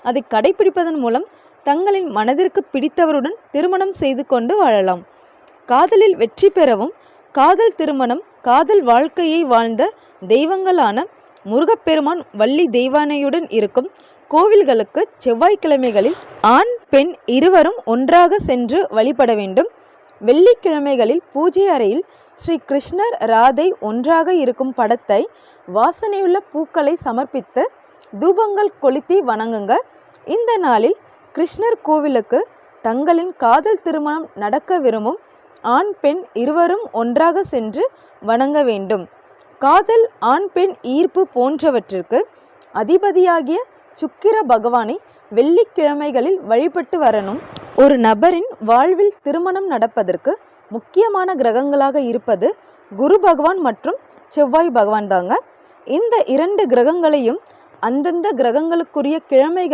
அதை கடைபிடிப்பதன் மூலம் தங்களின் மனதிற்கு பிடித்தவருடன் திருமணம் செய்து கொண்டு வாழலாம். காதலில் வெற்றி பெறவும் காதல் திருமணம் காதல் வாழ்க்கையை வாழ்ந்த தெய்வங்களான முருகப்பெருமான் வள்ளி தெய்வானையுடன் இருக்கும் கோவில்களுக்கு செவ்வாய்க்கிழமைகளில் ஆண் பெண் இருவரும் ஒன்றாக சென்று வழிபட வேண்டும். வெள்ளிக்கிழமைகளில் பூஜை அறையில் ஸ்ரீ கிருஷ்ணர் ராதை ஒன்றாக இருக்கும் படத்தை வாசனையுள்ள பூக்களை சமர்ப்பித்து தூபங்கள் கொளுத்தி வணங்குங்க. இந்த நாளில் கிருஷ்ணர் கோவிலுக்கு தங்களின் காதல் திருமணம் நடக்க விரும்பும் ஆண் பெண் இருவரும் ஒன்றாக சென்று வணங்க வேண்டும். காதல் ஆண் பெண் ஈர்ப்பு போன்றவற்றிற்கு அதிபதியாகிய சுக்கிர பகவானை வெள்ளிக்கிழமைகளில் வழிபட்டு வரணும். ஒரு நபரின் வாழ்வில் திருமணம் நடப்பதற்கு முக்கியமான கிரகங்களாக இருப்பது குரு பகவான் மற்றும் செவ்வாய் பகவான் தாங்க. இந்த 2 கிரகங்களையும் அந்தந்த கிரகங்களுக்குரிய கிழமைகள்